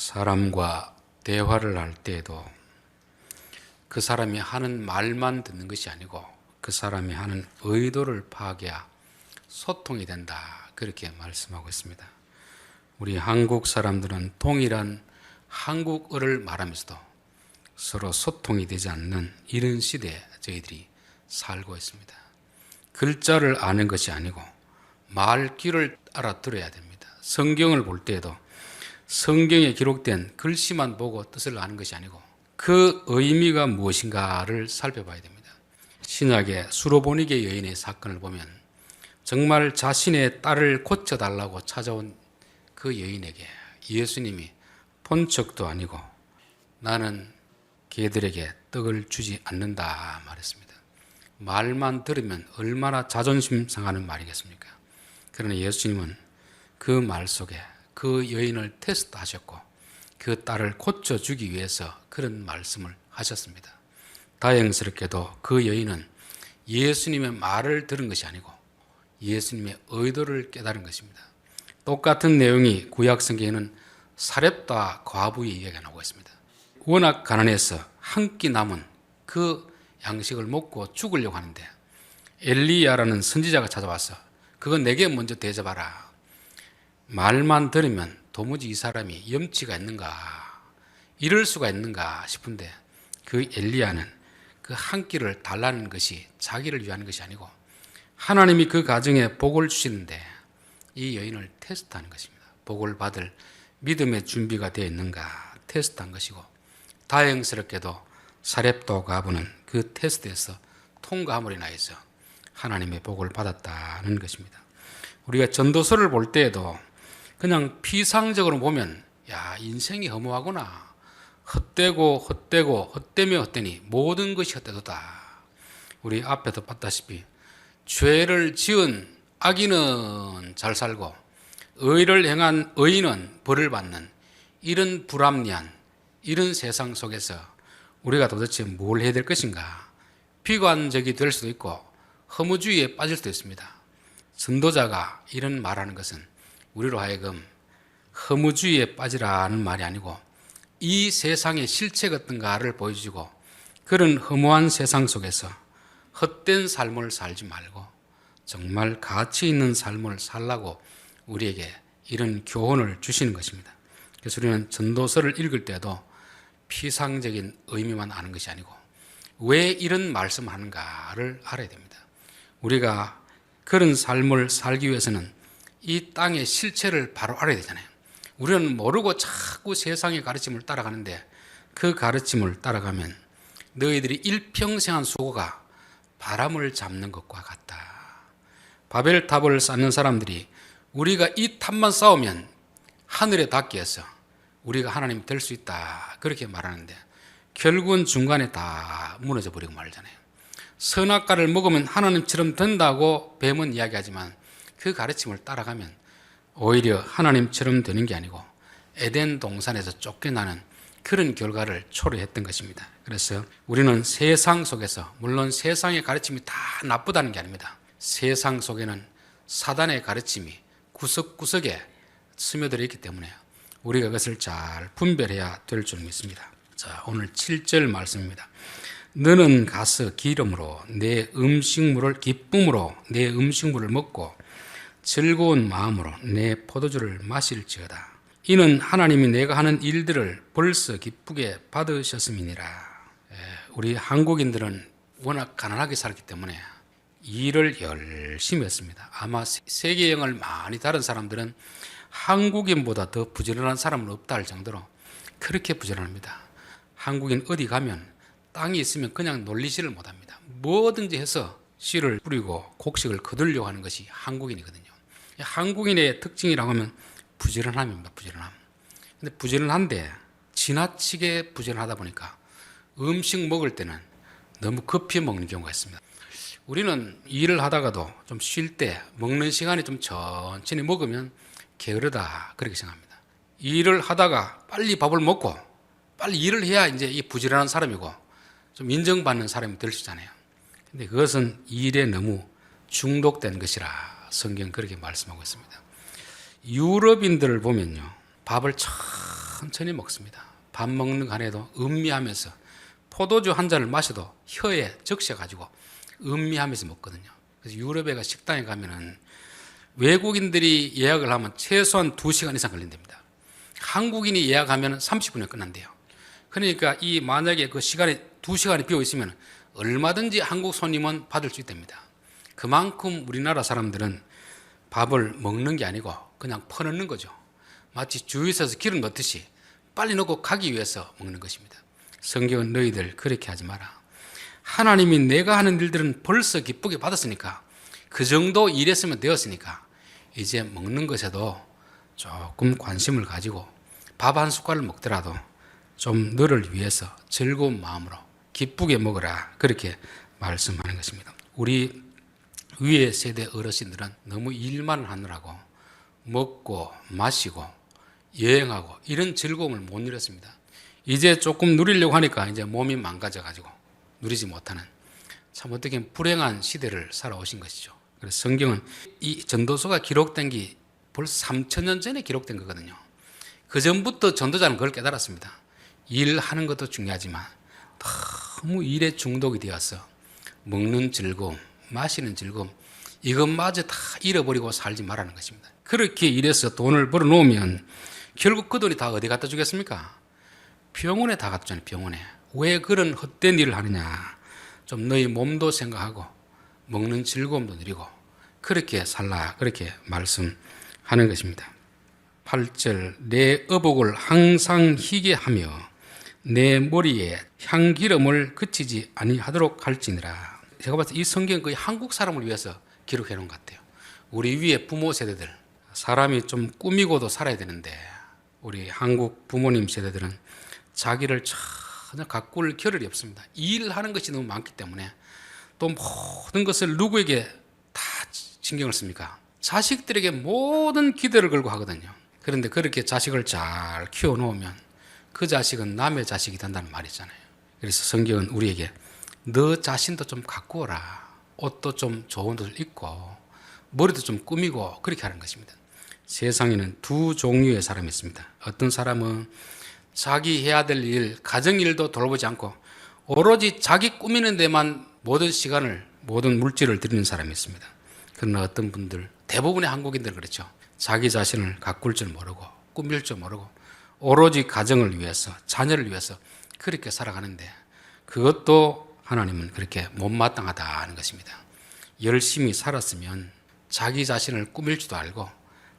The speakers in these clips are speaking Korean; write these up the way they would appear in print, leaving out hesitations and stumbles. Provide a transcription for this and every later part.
사람과 대화를 할 때에도 그 사람이 하는 말만 듣는 것이 아니고 그 사람이 하는 의도를 파악해야 소통이 된다, 그렇게 말씀하고 있습니다. 우리 한국 사람들은 동일한 한국어를 말하면서도 서로 소통이 되지 않는 이런 시대에 저희들이 살고 있습니다. 글자를 아는 것이 아니고 말귀를 알아들어야 됩니다. 성경을 볼 때에도 성경에 기록된 글씨만 보고 뜻을 아는 것이 아니고 그 의미가 무엇인가를 살펴봐야 됩니다. 신약의 수로보니게 여인의 사건을 보면 정말 자신의 딸을 고쳐달라고 찾아온 그 여인에게 예수님이 본 척도 아니고 나는 걔들에게 떡을 주지 않는다 말했습니다. 말만 들으면 얼마나 자존심 상하는 말이겠습니까? 그러나 예수님은 그 말 속에 그 여인을 테스트하셨고 그 딸을 고쳐주기 위해서 그런 말씀을 하셨습니다. 다행스럽게도 그 여인은 예수님의 말을 들은 것이 아니고 예수님의 의도를 깨달은 것입니다. 똑같은 내용이 구약 성경에는 사렙다 과부의 이야기가 나오고 있습니다. 워낙 가난해서 한 끼 남은 그 양식을 먹고 죽으려고 하는데 엘리야라는 선지자가 찾아와서 그거 내게 먼저 대접하라. 말만 들으면 도무지 이 사람이 염치가 있는가, 이럴 수가 있는가 싶은데 그 엘리야는 그 한 끼를 달라는 것이 자기를 위한 것이 아니고 하나님이 그 가정에 복을 주시는데 이 여인을 테스트하는 것입니다. 복을 받을 믿음의 준비가 되어 있는가 테스트한 것이고, 다행스럽게도 사렙도 과부는 그 테스트에서 통과함으로 인하여서 하나님의 복을 받았다는 것입니다. 우리가 전도서를 볼 때에도 그냥 피상적으로 보면 야, 인생이 허무하구나, 헛되고 헛되며 헛되니 모든 것이 헛되도다. 우리 앞에도 봤다시피 죄를 지은 악인은 잘 살고 의를 행한 의인은 벌을 받는 이런 불합리한 이런 세상 속에서 우리가 도대체 뭘 해야 될 것인가, 비관적이 될 수도 있고 허무주의에 빠질 수도 있습니다. 전도자가 이런 말하는 것은 우리로 하여금 허무주의에 빠지라는 말이 아니고 이 세상의 실체가 어떤가를 보여주고 그런 허무한 세상 속에서 헛된 삶을 살지 말고 정말 가치 있는 삶을 살라고 우리에게 이런 교훈을 주시는 것입니다. 그래서 우리는 전도서를 읽을 때도 피상적인 의미만 아는 것이 아니고 왜 이런 말씀을 하는가를 알아야 됩니다. 우리가 그런 삶을 살기 위해서는 이 땅의 실체를 바로 알아야 되잖아요. 우리는 모르고 자꾸 세상의 가르침을 따라가는데 그 가르침을 따라가면 너희들이 일평생한 수고가 바람을 잡는 것과 같다. 바벨탑을 쌓는 사람들이 우리가 이 탑만 쌓으면 하늘에 닿게 해서 우리가 하나님이 될 수 있다, 그렇게 말하는데 결국은 중간에 다 무너져 버리고 말잖아요. 선악과를 먹으면 하나님처럼 된다고 뱀은 이야기하지만 그 가르침을 따라가면 오히려 하나님처럼 되는 게 아니고 에덴 동산에서 쫓겨나는 그런 결과를 초래했던 것입니다. 그래서 우리는 세상 속에서, 물론 세상의 가르침이 다 나쁘다는 게 아닙니다. 세상 속에는 사단의 가르침이 구석구석에 스며들어 있기 때문에 우리가 그것을 잘 분별해야 될 줄 믿습니다. 자, 오늘 7절 말씀입니다. 너는 가서 기름으로 내 음식물을, 기쁨으로 내 음식물을 먹고 즐거운 마음으로 내 포도주를 마실지어다. 이는 하나님이 내가 하는 일들을 벌써 기쁘게 받으셨음이니라. 우리 한국인들은 워낙 가난하게 살기 때문에 일을 열심히 했습니다. 아마 세계형을 많이 다른 사람들은 한국인보다 더 부지런한 사람은 없다 할 정도로 그렇게 부지런합니다. 한국인 어디 가면 땅이 있으면 그냥 놀리지를 못합니다. 뭐든지 해서 씨를 뿌리고 곡식을 거두려고 하는 것이 한국인이거든요. 한국인의 특징이라고 하면 부지런함입니다. 부지런함. 근데 부지런한데 지나치게 부지런하다 보니까 음식 먹을 때는 너무 급히 먹는 경우가 있습니다. 우리는 일을 하다가도 좀 쉴 때 먹는 시간이 좀 천천히 먹으면 게으르다, 그렇게 생각합니다. 일을 하다가 빨리 밥을 먹고 빨리 일을 해야 이제 이 부지런한 사람이고 좀 인정받는 사람이 될 수 있잖아요. 근데 그것은 일에 너무 중독된 것이라 성경 그렇게 말씀하고 있습니다. 유럽인들을 보면요, 밥을 천천히 먹습니다. 밥 먹는 간에도 음미하면서 포도주 한 잔을 마셔도 혀에 적셔가지고 음미하면서 먹거든요. 그래서 유럽에 식당에 가면은 외국인들이 예약을 하면 최소한 2시간 이상 걸린답니다. 한국인이 예약하면 30분에 끝난대요. 그러니까 이 만약에 그 시간에 2시간이 비어 있으면 얼마든지 한국 손님은 받을 수 있답니다. 그만큼 우리나라 사람들은 밥을 먹는 게 아니고 그냥 퍼넣는 거죠. 마치 주유소에서 기름 넣듯이 빨리 넣고 가기 위해서 먹는 것입니다. 성경은 너희들 그렇게 하지 마라. 하나님이 내가 하는 일들은 벌써 기쁘게 받았으니까, 그 정도 일했으면 되었으니까 이제 먹는 것에도 조금 관심을 가지고 밥 한 숟갈을 먹더라도 좀 너를 위해서 즐거운 마음으로 기쁘게 먹으라, 그렇게 말씀하는 것입니다. 우리 위의 세대 어르신들은 너무 일만 하느라고 먹고 마시고 여행하고 이런 즐거움을 못 누렸습니다. 이제 조금 누리려고 하니까 이제 몸이 망가져가지고 누리지 못하는, 참 어떻게 보면 불행한 시대를 살아오신 것이죠. 그래서 성경은 이 전도서가 기록된 게 벌써 3,000년 전에 기록된 거거든요. 그 전부터 전도자는 그걸 깨달았습니다. 일하는 것도 중요하지만 너무 일에 중독이 되어서 먹는 즐거움, 마시는 즐거움, 이것마저 다 잃어버리고 살지 말라는 것입니다. 그렇게 일해서 돈을 벌어 놓으면 결국 그 돈이 다 어디 갖다 주겠습니까? 병원에 다 갖다 주잖아요. 병원에. 왜 그런 헛된 일을 하느냐? 좀 너희 몸도 생각하고 먹는 즐거움도 누리고 그렇게 살라, 그렇게 말씀하는 것입니다. 8절, 내 의복을 항상 희게 하며 내 머리에 향기름을 그치지 아니하도록 할지니라. 제가 봤을 때 이 성경은 거의 한국 사람을 위해서 기록해 놓은 것 같아요. 우리 위에 부모 세대들, 사람이 좀 꾸미고도 살아야 되는데 우리 한국 부모님 세대들은 자기를 전혀 가꿀 겨를이 없습니다. 일하는 것이 너무 많기 때문에 또 모든 것을 누구에게 다 신경을 씁니까? 자식들에게 모든 기대를 걸고 하거든요. 그런데 그렇게 자식을 잘 키워놓으면 그 자식은 남의 자식이 된다는 말이 있잖아요. 그래서 성경은 우리에게 너 자신도 좀 가꾸어라. 옷도 좀 좋은 옷을 입고 머리도 좀 꾸미고 그렇게 하는 것입니다. 세상에는 두 종류의 사람이 있습니다. 어떤 사람은 자기 해야 될 일, 가정일도 돌보지 않고 오로지 자기 꾸미는 데만 모든 시간을, 모든 물질을 들이는 사람이 있습니다. 그러나 어떤 분들, 대부분의 한국인들은 그렇죠. 자기 자신을 가꿀 줄 모르고 꾸밀 줄 모르고 오로지 가정을 위해서, 자녀를 위해서 그렇게 살아가는데 그것도 하나님은 그렇게 못마땅하다는 것입니다. 열심히 살았으면 자기 자신을 꾸밀 줄도 알고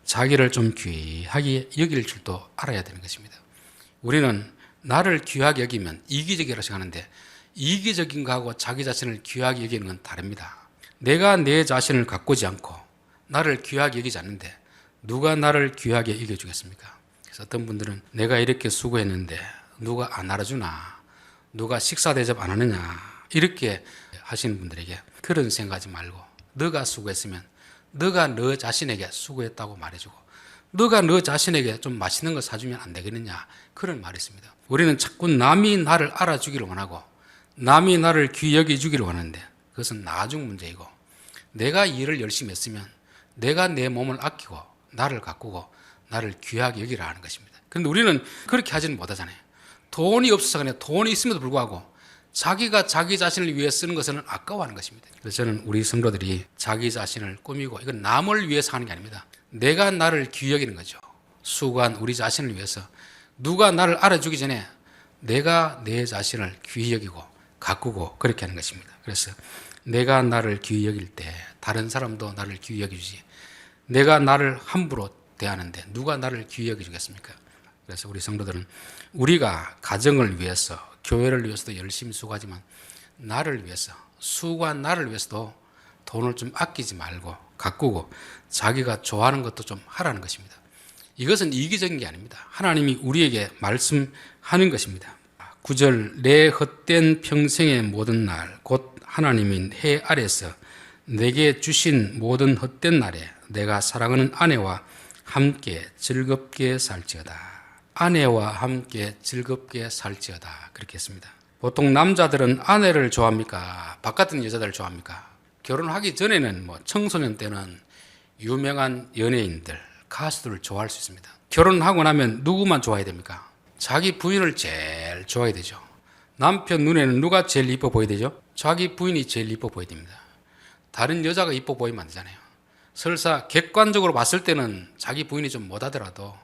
자기를 좀 귀하게 여길 줄도 알아야 되는 것입니다. 우리는 나를 귀하게 여기면 이기적이라고 생각하는데 이기적인 거하고 자기 자신을 귀하게 여기는 건 다릅니다. 내가 내 자신을 가꾸지 않고 나를 귀하게 여기지 않는데 누가 나를 귀하게 여겨주겠습니까? 그래서 어떤 분들은 내가 이렇게 수고했는데 누가 안 알아주나, 누가 식사 대접 안 하느냐, 이렇게 하시는 분들에게 그런 생각하지 말고 너가 수고했으면 너가 너 자신에게 수고했다고 말해주고 너가 너 자신에게 좀 맛있는 거 사주면 안 되겠느냐, 그런 말이 있습니다. 우리는 자꾸 남이 나를 알아주기를 원하고 남이 나를 귀히 여겨주기를 원하는데 그것은 나중 문제이고, 내가 일을 열심히 했으면 내가 내 몸을 아끼고 나를 가꾸고 나를 귀하게 여기라 하는 것입니다. 그런데 우리는 그렇게 하지는 못하잖아요. 돈이 없어서 그냥 돈이 있음에도 불구하고 자기가 자기 자신을 위해 쓰는 것은 아까워하는 것입니다. 그래서 저는 우리 성도들이 자기 자신을 꾸미고, 이건 남을 위해서 하는 게 아닙니다. 내가 나를 귀히 여기는 거죠. 수고한 우리 자신을 위해서 누가 나를 알아주기 전에 내가 내 자신을 귀히 여기고 가꾸고 그렇게 하는 것입니다. 그래서 내가 나를 귀히 여길 때 다른 사람도 나를 귀히 여겨주지, 내가 나를 함부로 대하는데 누가 나를 귀히 여겨주겠습니까? 그래서 우리 성도들은 우리가 가정을 위해서, 교회를 위해서도 열심히 수고하지만 나를 위해서, 수고한 나를 위해서도 돈을 좀 아끼지 말고 가꾸고 자기가 좋아하는 것도 좀 하라는 것입니다. 이것은 이기적인 게 아닙니다. 하나님이 우리에게 말씀하는 것입니다. 9절, 내 헛된 평생의 모든 날 곧 하나님인 해 아래서 내게 주신 모든 헛된 날에 내가 사랑하는 아내와 함께 즐겁게 살지어다. 아내와 함께 즐겁게 살지어다, 그렇게 했습니다. 보통 남자들은 아내를 좋아합니까? 바깥은 여자들을 좋아합니까? 결혼하기 전에는 청소년 때는 유명한 연예인들, 가수들을 좋아할 수 있습니다. 결혼하고 나면 누구만 좋아해야 됩니까? 자기 부인을 제일 좋아해야 되죠. 남편 눈에는 누가 제일 이뻐 보여야 되죠? 자기 부인이 제일 이뻐 보여야 됩니다. 다른 여자가 이뻐 보이면 안 되잖아요. 설사 객관적으로 봤을 때는 자기 부인이 좀 못하더라도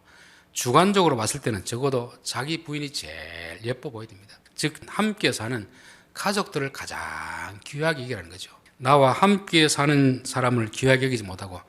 주관적으로 봤을 때는 적어도 자기 부인이 제일 예뻐 보여야 됩니다. 즉 함께 사는 가족들을 가장 귀하게 여기라는 거죠. 나와 함께 사는 사람을 귀하게 여기지 못하고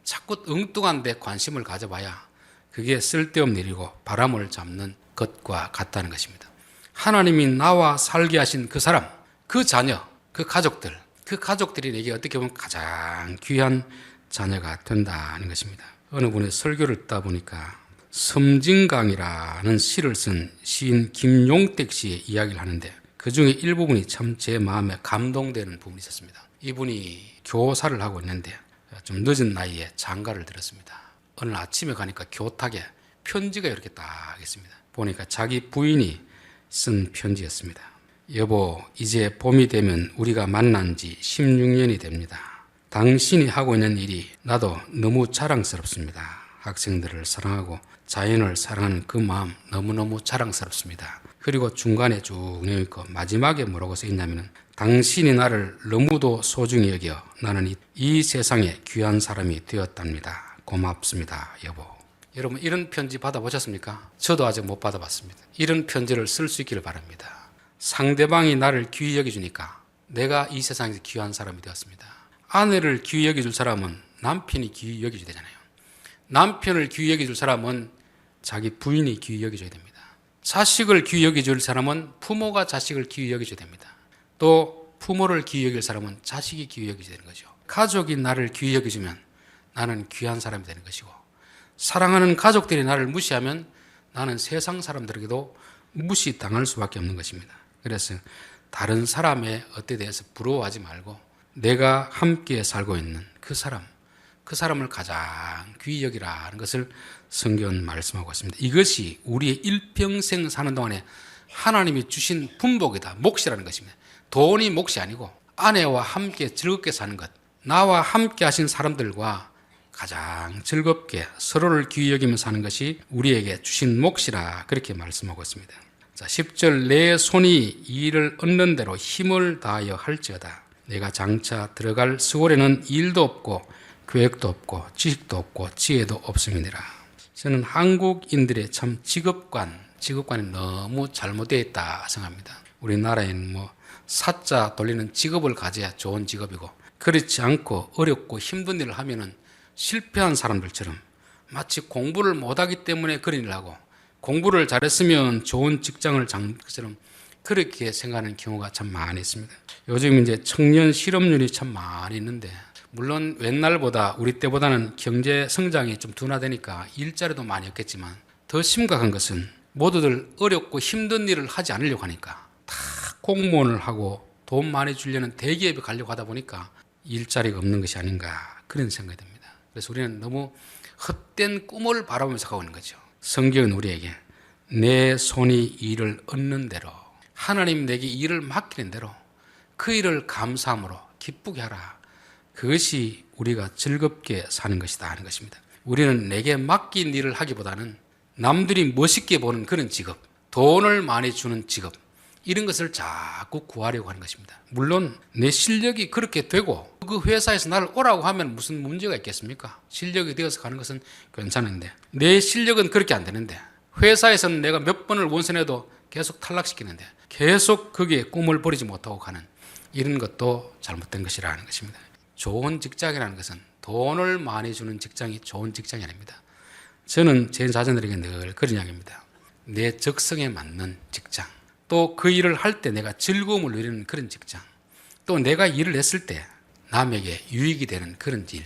자꾸 엉뚱한 데 관심을 가져봐야 그게 쓸데없는 일이고 바람을 잡는 것과 같다는 것입니다. 하나님이 나와 살게 하신 그 사람, 그 자녀, 그 가족들이 내게 어떻게 보면 가장 귀한 자녀가 된다는 것입니다. 어느 분의 설교를 듣다 보니까 섬진강이라는 시를 쓴 시인 김용택 씨의 이야기를 하는데 그 중에 일부분이 참 제 마음에 감동되는 부분이 있었습니다. 이분이 교사를 하고 있는데 좀 늦은 나이에 장가를 들었습니다. 어느 아침에 가니까 교탁에 편지가 이렇게 딱 있습니다. 보니까 자기 부인이 쓴 편지였습니다. 여보, 이제 봄이 되면 우리가 만난 지 16년이 됩니다. 당신이 하고 있는 일이 나도 너무 자랑스럽습니다. 학생들을 사랑하고 자연을 사랑하는 그 마음 너무너무 자랑스럽습니다. 그리고 중간에 쭉 내있고 마지막에 뭐라고 써있냐면 당신이 나를 너무도 소중히 여겨 나는 이 세상에 귀한 사람이 되었답니다. 고맙습니다, 여보. 여러분 이런 편지 받아보셨습니까? 저도 아직 못 받아봤습니다. 이런 편지를 쓸 수 있기를 바랍니다. 상대방이 나를 귀히 여겨주니까 내가 이 세상에서 귀한 사람이 되었습니다. 아내를 귀히 여겨줄 사람은 남편이 귀히 여겨줘야 되잖아요. 남편을 귀히 여겨줄 사람은 자기 부인이 귀히 여겨줘야 됩니다. 자식을 귀히 여겨줄 사람은 부모가 자식을 귀히 여겨줘야 됩니다. 또 부모를 귀히 여길 사람은 자식이 귀히 여겨줘야 되는 거죠. 가족이 나를 귀히 여겨주면 나는 귀한 사람이 되는 것이고 사랑하는 가족들이 나를 무시하면 나는 세상 사람들에게도 무시당할 수밖에 없는 것입니다. 그래서 다른 사람의 어때에 대해서 부러워하지 말고 내가 함께 살고 있는 그 사람을 가장 귀히 여기라는 것을 성경은 말씀하고 있습니다. 이것이 우리의 일평생 사는 동안에 하나님이 주신 분복이다, 몫이라는 것입니다. 돈이 몫이 아니고 아내와 함께 즐겁게 사는 것, 나와 함께 하신 사람들과 가장 즐겁게 서로를 귀히 여기며 사는 것이 우리에게 주신 몫이라 그렇게 말씀하고 있습니다. 자, 10절 내 손이 일을 얻는 대로 힘을 다하여 할지어다. 내가 장차 들어갈 스골에는 일도 없고 계획도 없고 지식도 없고 지혜도 없음이니라. 저는 한국인들의 참 직업관이 너무 잘못되어 있다 생각합니다. 우리나라에는 사자 돌리는 직업을 가져야 좋은 직업이고 그렇지 않고 어렵고 힘든 일을 하면은 실패한 사람들처럼 마치 공부를 못하기 때문에 그런 일을 하고 공부를 잘했으면 좋은 직장을 잡는 것처럼 그렇게 생각하는 경우가 참 많이 있습니다. 요즘 이제 청년 실업률이 참 많이 있는데 물론 옛날보다 우리 때보다는 경제 성장이 좀 둔화되니까 일자리도 많이 없겠지만 더 심각한 것은 모두들 어렵고 힘든 일을 하지 않으려고 하니까 다 공무원을 하고 돈 많이 주려는 대기업에 가려고 하다 보니까 일자리가 없는 것이 아닌가 그런 생각이 듭니다. 그래서 우리는 너무 헛된 꿈을 바라보면서 가고 있는 거죠. 성경은 우리에게 내 손이 일을 얻는 대로 하나님 내게 일을 맡기는 대로 그 일을 감사함으로 기쁘게 하라. 그것이 우리가 즐겁게 사는 것이다 하는 것입니다. 우리는 내게 맡긴 일을 하기보다는 남들이 멋있게 보는 그런 직업, 돈을 많이 주는 직업 이런 것을 자꾸 구하려고 하는 것입니다. 물론 내 실력이 그렇게 되고 그 회사에서 나를 오라고 하면 무슨 문제가 있겠습니까? 실력이 되어서 가는 것은 괜찮은데 내 실력은 그렇게 안 되는데 회사에서는 내가 몇 번을 원선해도 계속 탈락시키는데 계속 거기에 꿈을 버리지 못하고 가는 이런 것도 잘못된 것이라는 것입니다. 좋은 직장이라는 것은 돈을 많이 주는 직장이 좋은 직장이 아닙니다. 저는 제 자녀들에게 늘 그런 이야기입니다. 내 적성에 맞는 직장, 또 그 일을 할 때 내가 즐거움을 누리는 그런 직장, 또 내가 일을 했을 때 남에게 유익이 되는 그런 일,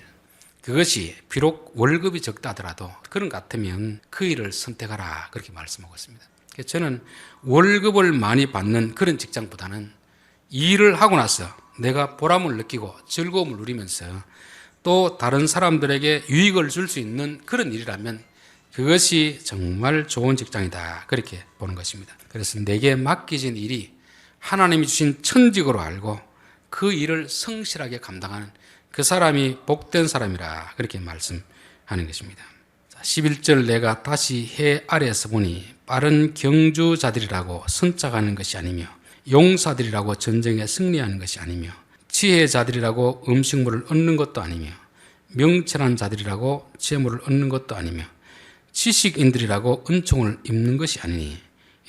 그것이 비록 월급이 적다 하더라도 그런 것 같으면 그 일을 선택하라 그렇게 말씀하고 있습니다. 저는 월급을 많이 받는 그런 직장보다는 일을 하고 나서 내가 보람을 느끼고 즐거움을 누리면서 또 다른 사람들에게 유익을 줄 수 있는 그런 일이라면 그것이 정말 좋은 직장이다 그렇게 보는 것입니다. 그래서 내게 맡겨진 일이 하나님이 주신 천직으로 알고 그 일을 성실하게 감당하는 그 사람이 복된 사람이라 그렇게 말씀하는 것입니다. 11절 내가 다시 해 아래에서 보니 빠른 경주자들이라고 선착하는 것이 아니며 용사들이라고 전쟁에 승리하는 것이 아니며 지혜자들이라고 음식물을 얻는 것도 아니며 명철한 자들이라고 재물을 얻는 것도 아니며 지식인들이라고 은총을 입는 것이 아니니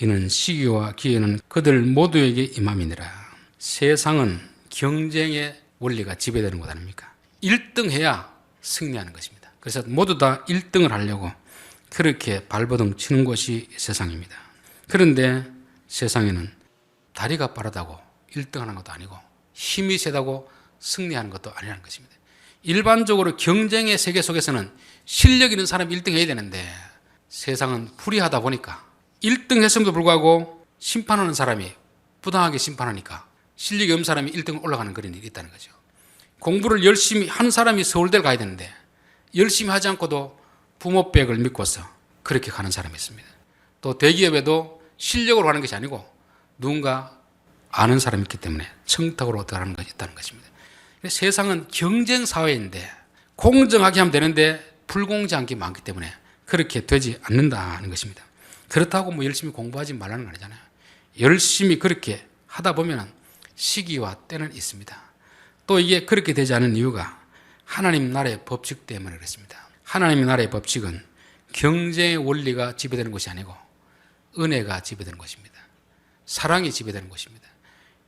이는 시기와 기회는 그들 모두에게 임함이니라. 세상은 경쟁의 원리가 지배되는 것 아닙니까? 1등 해야 승리하는 것입니다. 그래서 모두 다 1등을 하려고 그렇게 발버둥 치는 것이 세상입니다. 그런데 세상에는 다리가 빠르다고 1등 하는 것도 아니고 힘이 세다고 승리하는 것도 아니라는 것입니다. 일반적으로 경쟁의 세계 속에서는 실력 있는 사람이 1등 해야 되는데 세상은 불의하다 보니까 1등 했음에도 불구하고 심판하는 사람이 부당하게 심판하니까 실력이 없는 사람이 1등 올라가는 그런 일이 있다는 거죠. 공부를 열심히 한 사람이 서울대를 가야 되는데 열심히 하지 않고도 부모 백을 믿고서 그렇게 가는 사람이 있습니다. 또 대기업에도 실력으로 가는 것이 아니고 누군가 아는 사람이 있기 때문에 청탁으로 들어가는 것이 있다는 것입니다. 세상은 경쟁 사회인데 공정하게 하면 되는데 불공정한 게 많기 때문에 그렇게 되지 않는다는 것입니다. 그렇다고 뭐 열심히 공부하지 말라는 거 아니잖아요. 열심히 그렇게 하다 보면 시기와 때는 있습니다. 또 이게 그렇게 되지 않은 이유가 하나님 나라의 법칙 때문에 그렇습니다. 하나님 나라의 법칙은 경쟁의 원리가 지배되는 것이 아니고 은혜가 지배되는 것입니다. 사랑이 지배되는 것입니다.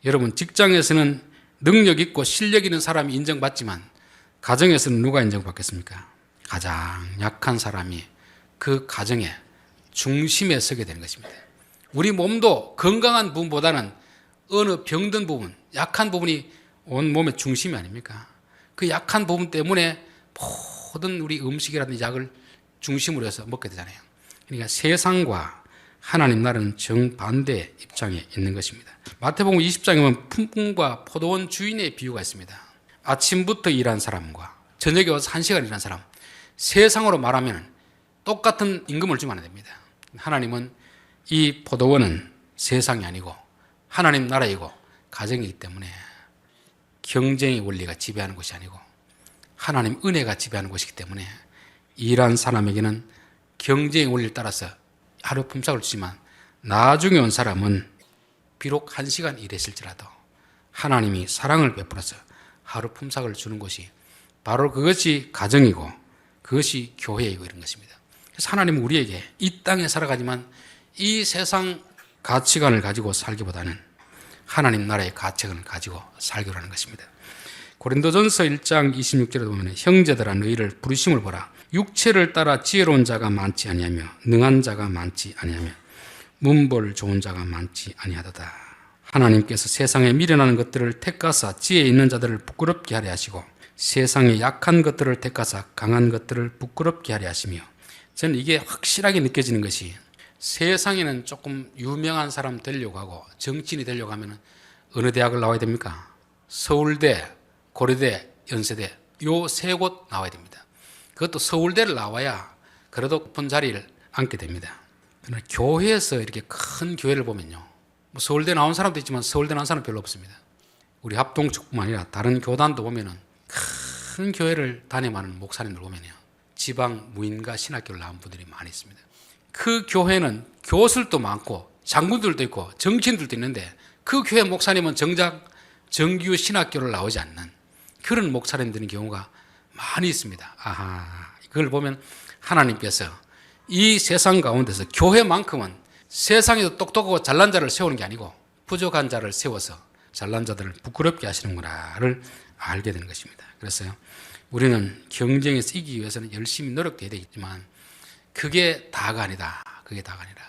여러분 직장에서는 능력 있고 실력 있는 사람이 인정받지만 가정에서는 누가 인정받겠습니까? 가장 약한 사람이 그 가정의 중심에 서게 되는 것입니다. 우리 몸도 건강한 부분보다는 어느 병든 부분, 약한 부분이 온 몸의 중심이 아닙니까? 그 약한 부분 때문에 모든 우리 음식이라든지 약을 중심으로 해서 먹게 되잖아요. 그러니까 세상과 하나님 나라는 정반대의 입장에 있는 것입니다. 마태복음 20장에 보면 품꾼과 포도원 주인의 비유가 있습니다. 아침부터 일한 사람과 저녁에 와서 1시간 일한 사람, 세상으로 말하면 똑같은 임금을 주면 안 됩니다. 하나님은 이 포도원은 세상이 아니고 하나님 나라이고 가정이기 때문에 경쟁의 원리가 지배하는 것이 아니고 하나님 은혜가 지배하는 것이기 때문에 일한 사람에게는 경쟁의 원리를 따라서 하루 품삯을 주지만 나중에 온 사람은 비록 1시간 일했을지라도 하나님이 사랑을 베풀어서 하루 품삯을 주는 것이 바로 그것이 가정이고 그것이 교회이고 이런 것입니다. 그래서 하나님은 우리에게 이 땅에 살아가지만 이 세상 가치관을 가지고 살기보다는 하나님 나라의 가치관을 가지고 살기로 하는 것입니다. 고린도전서 1장 26절에 보면 형제들아 너희를 부르심을 보라. 육체를 따라 지혜로운 자가 많지 아니하며 능한 자가 많지 아니하며 문벌 좋은 자가 많지 아니하도다. 하나님께서 세상에 미련한 것들을 택하사 지혜 있는 자들을 부끄럽게 하려 하시고 세상에 약한 것들을 택하사 강한 것들을 부끄럽게 하려 하시며 저는 이게 확실하게 느껴지는 것이 세상에는 조금 유명한 사람 되려고 하고 정치인이 되려고 하면 어느 대학을 나와야 됩니까? 서울대, 고려대, 연세대 요 세 곳 나와야 됩니다. 그것도 서울대를 나와야 그래도 높은 자리를 앉게 됩니다. 그러나 교회에서 이렇게 큰 교회를 보면요, 뭐 서울대 나온 사람도 있지만 서울대 나온 사람 별로 없습니다. 우리 합동축뿐만 아니라 다른 교단도 보면은 큰 교회를 담임하는 목사님들 보면요, 지방 무인가 신학교를 나온 분들이 많이 있습니다. 그 교회는 교수들도 많고 장군들도 있고 정치인들도 있는데 그 교회 목사님은 정작 정규 신학교를 나오지 않는 그런 목사님들인 경우가 많이 있습니다. 아하, 그걸 보면 하나님께서 이 세상 가운데서 교회만큼은 세상에도 똑똑하고 잘난 자를 세우는 게 아니고 부족한 자를 세워서 잘난 자들을 부끄럽게 하시는구나를 알게 되는 것입니다. 그래서요, 우리는 경쟁에서 이기기 위해서는 열심히 노력해야 되겠지만 그게 다가 아니다. 그게 다가 아니라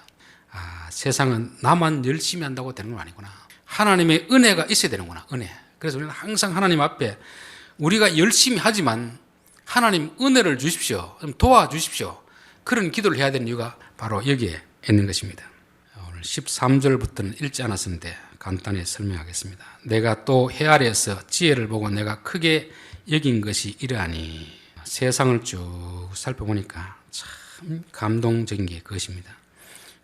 세상은 나만 열심히 한다고 되는 건 아니구나. 하나님의 은혜가 있어야 되는구나. 은혜. 그래서 우리는 항상 하나님 앞에 우리가 열심히 하지만 하나님 은혜를 주십시오. 도와주십시오. 그런 기도를 해야 되는 이유가 바로 여기에 있는 것입니다. 오늘 13절부터는 읽지 않았는데 간단히 설명하겠습니다. 내가 또 해 아래에서 지혜를 보고 내가 크게 여긴 것이 이러하니 세상을 쭉 살펴보니까 참 감동적인 게 그것입니다.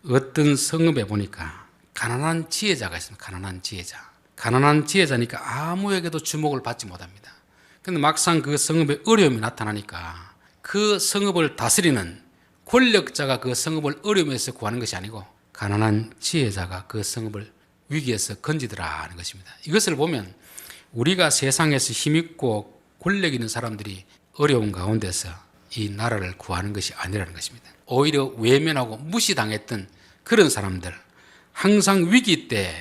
어떤 성읍에 보니까 가난한 지혜자가 있습니다. 가난한 지혜자. 가난한 지혜자니까 아무에게도 주목을 받지 못합니다. 그런데 막상 그 성읍에 어려움이 나타나니까 그 성읍을 다스리는 권력자가 그 성읍을 어려움에서 구하는 것이 아니고 가난한 지혜자가 그 성읍을 위기에서 건지더라 하는 것입니다. 이것을 보면 우리가 세상에서 힘있고 권력 있는 사람들이 어려운 가운데서 이 나라를 구하는 것이 아니라는 것입니다. 오히려 외면하고 무시당했던 그런 사람들, 항상 위기 때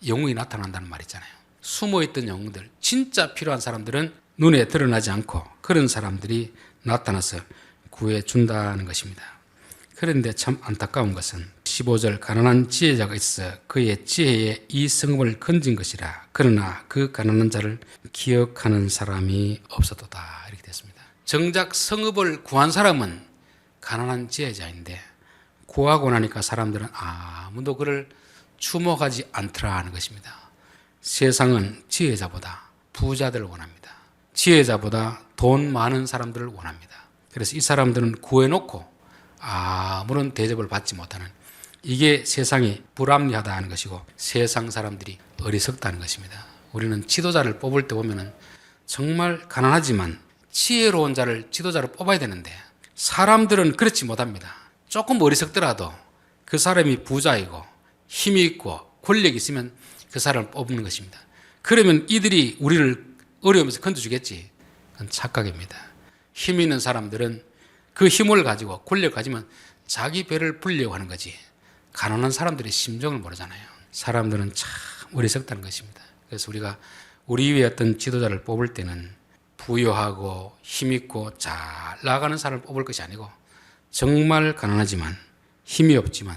영웅이 나타난다는 말 있잖아요. 숨어있던 영웅들, 진짜 필요한 사람들은 눈에 드러나지 않고 그런 사람들이 나타나서 구해준다는 것입니다. 그런데 참 안타까운 것은 15절 가난한 지혜자가 있어 그의 지혜에 이 성읍을 건진 것이라. 그러나 그 가난한 자를 기억하는 사람이 없었도다. 이렇게 됐습니다. 정작 성읍을 구한 사람은 가난한 지혜자인데 구하고 나니까 사람들은 아무도 그를 주목하지 않더라 하는 것입니다. 세상은 지혜자보다 부자들을 원합니다. 지혜자보다 돈 많은 사람들을 원합니다. 그래서 이 사람들은 구해놓고 아무런 대접을 받지 못하는, 이게 세상이 불합리하다는 것이고 세상 사람들이 어리석다는 것입니다. 우리는 지도자를 뽑을 때 보면은 정말 가난하지만 지혜로운 자를 지도자로 뽑아야 되는데 사람들은 그렇지 못합니다. 조금 어리석더라도 그 사람이 부자이고 힘이 있고 권력이 있으면 그 사람을 뽑는 것입니다. 그러면 이들이 우리를 어려움에서 건져주겠지. 그건 착각입니다. 힘 있는 사람들은 그 힘을 가지고 권력을 가지면 자기 배를 불리려고 하는 거지. 가난한 사람들의 심정을 모르잖아요. 사람들은 참 어리석다는 것입니다. 그래서 우리가 우리 위에 어떤 지도자를 뽑을 때는 부유하고 힘있고 잘 나가는 사람을 뽑을 것이 아니고 정말 가난하지만 힘이 없지만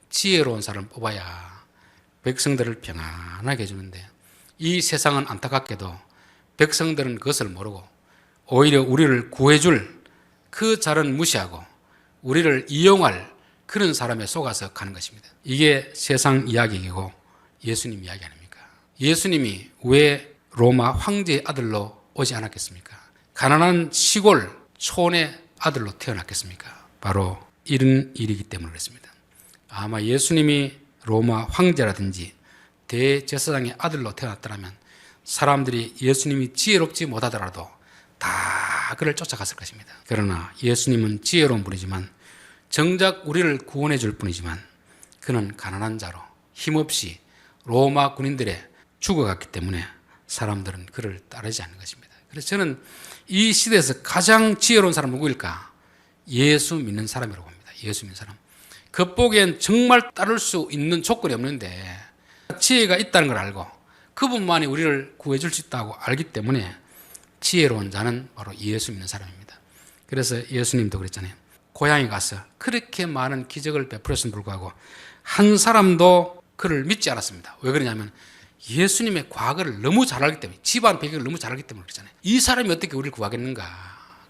지혜로운 사람을 뽑아야 백성들을 평안하게 해주는데, 이 세상은 안타깝게도 백성들은 그것을 모르고 오히려 우리를 구해줄 그 자는 무시하고 우리를 이용할 그런 사람에 속아서 가는 것입니다. 이게 세상 이야기이고 예수님 이야기 아닙니까? 예수님이 왜 로마 황제의 아들로 오지 않았겠습니까? 가난한 시골 촌의 아들로 태어났겠습니까? 바로 이런 일이기 때문에 그렇습니다. 아마 예수님이 로마 황제라든지 대제사장의 아들로 태어났더라면 사람들이 예수님이 지혜롭지 못하더라도 다 그를 쫓아갔을 것입니다. 그러나 예수님은 지혜로운 분이지만 정작 우리를 구원해 줄 분이지만 그는 가난한 자로 힘없이 로마 군인들에 죽어갔기 때문에 사람들은 그를 따르지 않는 것입니다. 그래서 저는 이 시대에서 가장 지혜로운 사람은 누구일까? 예수 믿는 사람이라고 봅니다. 예수 믿는 사람. 겉보기엔 정말 따를 수 있는 조건이 없는데 지혜가 있다는 걸 알고 그분만이 우리를 구해줄 수 있다고 알기 때문에 지혜로운 자는 바로 예수 믿는 사람입니다. 그래서 예수님도 그랬잖아요. 고향에 가서 그렇게 많은 기적을 베풀었음에도 불구하고 한 사람도 그를 믿지 않았습니다. 왜 그러냐면 예수님의 과거를 너무 잘 알기 때문에, 집안 배경을 너무 잘 알기 때문에 그렇잖아요. 이 사람이 어떻게 우리를 구하겠는가?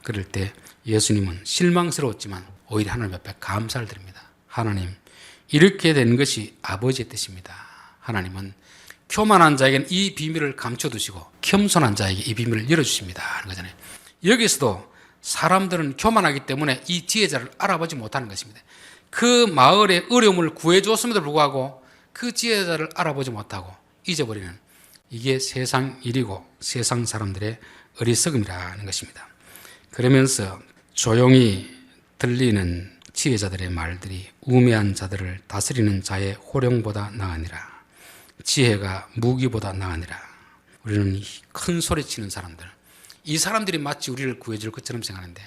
그럴 때 예수님은 실망스러웠지만 오히려 하나님 앞에 감사를 드립니다. 하나님, 이렇게 된 것이 아버지의 뜻입니다. 하나님은 교만한 자에게는 이 비밀을 감춰두시고 겸손한 자에게 이 비밀을 열어주십니다 하는 거잖아요. 여기서도 사람들은 교만하기 때문에 이 지혜자를 알아보지 못하는 것입니다. 그 마을의 어려움을 구해줬음에도 불구하고 그 지혜자를 알아보지 못하고 잊어버리는, 이게 세상 일이고 세상 사람들의 어리석음이라는 것입니다. 그러면서 조용히 들리는 지혜자들의 말들이 우매한 자들을 다스리는 자의 호령보다 나으니라. 지혜가 무기보다 나으니라. 우리는 큰 소리치는 사람들, 이 사람들이 마치 우리를 구해줄 것처럼 생각하는데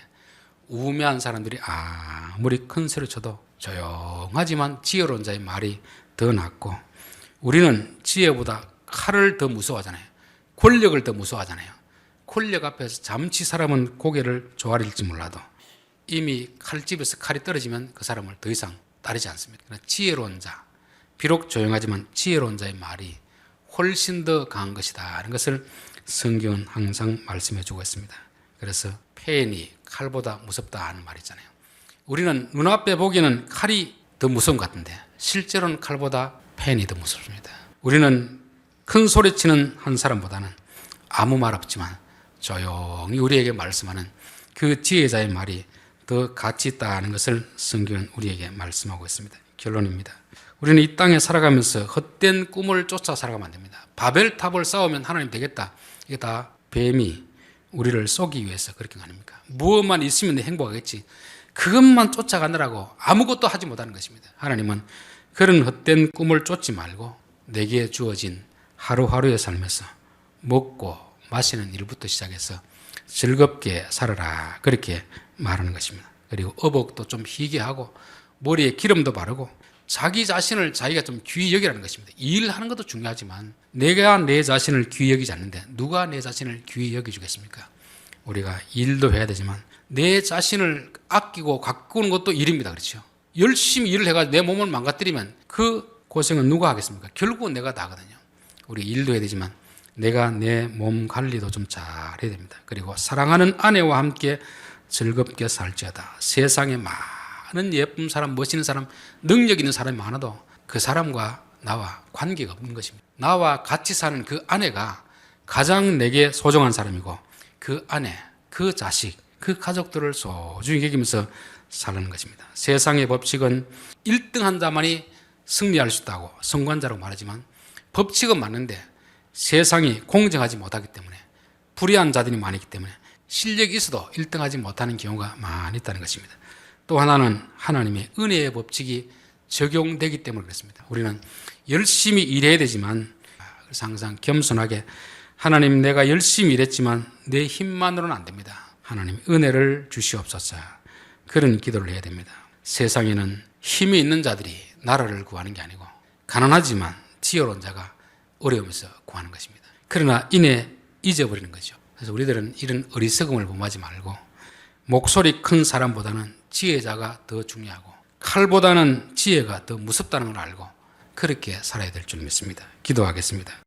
우매한 사람들이 아무리 큰 소리 쳐도 조용하지만 지혜로운 자의 말이 더 낫고, 우리는 지혜보다 칼을 더 무서워하잖아요. 권력을 더 무서워하잖아요. 권력 앞에서 잠시 사람은 고개를 조아릴지 몰라도 이미 칼집에서 칼이 떨어지면 그 사람을 더 이상 따르지 않습니다. 그러나 지혜로운 자, 비록 조용하지만 지혜로운 자의 말이 훨씬 더 강한 것이다 하는 것을 성경은 항상 말씀해 주고 있습니다. 그래서 펜이 칼보다 무섭다 하는 말이 있잖아요. 우리는 눈앞에 보기에는 칼이 더 무서운 것 같은데 실제로는 칼보다 펜이 더 무섭습니다. 우리는 큰 소리치는 한 사람보다는 아무 말 없지만 조용히 우리에게 말씀하는 그 지혜자의 말이 더 가치 있다는 것을 성경은 우리에게 말씀하고 있습니다. 결론입니다. 우리는 이 땅에 살아가면서 헛된 꿈을 쫓아 살아가면 안 됩니다. 바벨탑을 쌓으면 하나님 되겠다. 이게 다 뱀이 우리를 속이기 위해서 그렇게 아닙니까? 무엇만 있으면 행복하겠지. 그것만 쫓아가느라고 아무것도 하지 못하는 것입니다. 하나님은 그런 헛된 꿈을 쫓지 말고 내게 주어진 하루하루의 삶에서 먹고 마시는 일부터 시작해서 즐겁게 살아라, 그렇게 말하는 것입니다. 그리고 어복도 좀 희게 하고 머리에 기름도 바르고 자기 자신을 자기가 좀 귀히 여기라는 것입니다. 일하는 것도 중요하지만 내가 내 자신을 귀히 여기지 않는데 누가 내 자신을 귀히 여기주겠습니까? 우리가 일도 해야 되지만 내 자신을 아끼고 가꾸는 것도 일입니다. 그렇죠? 열심히 일을 해가지고 내 몸을 망가뜨리면 그 고생은 누가 하겠습니까? 결국은 내가 다 하거든요. 우리 일도 해야 되지만 내가 내 몸 관리도 좀 잘해야 됩니다. 그리고 사랑하는 아내와 함께 즐겁게 살지어다. 세상에 많은 예쁜 사람, 멋있는 사람, 능력 있는 사람이 많아도 그 사람과 나와 관계가 없는 것입니다. 나와 같이 사는 그 아내가 가장 내게 소중한 사람이고 그 아내, 그 자식, 그 가족들을 소중히 여기면서 사는 것입니다. 세상의 법칙은 1등한 자만이 승리할 수 있다고 성관자라고 말하지만 법칙은 맞는데 세상이 공정하지 못하기 때문에 불의한 자들이 많기 때문에 실력이 있어도 1등하지 못하는 경우가 많이 있다는 것입니다. 또 하나는 하나님의 은혜의 법칙이 적용되기 때문에 그렇습니다. 우리는 열심히 일해야 되지만 그래서 항상 겸손하게 하나님, 내가 열심히 일했지만 내 힘만으로는 안 됩니다. 하나님 은혜를 주시옵소서, 그런 기도를 해야 됩니다. 세상에는 힘이 있는 자들이 나라를 구하는 게 아니고 가난하지만 지혜로운 자가 어려우면서 구하는 것입니다. 그러나 이내 잊어버리는 거죠. 그래서 우리들은 이런 어리석음을 범하지 말고 목소리 큰 사람보다는 지혜자가 더 중요하고 칼보다는 지혜가 더 무섭다는 걸 알고 그렇게 살아야 될 줄 믿습니다. 기도하겠습니다.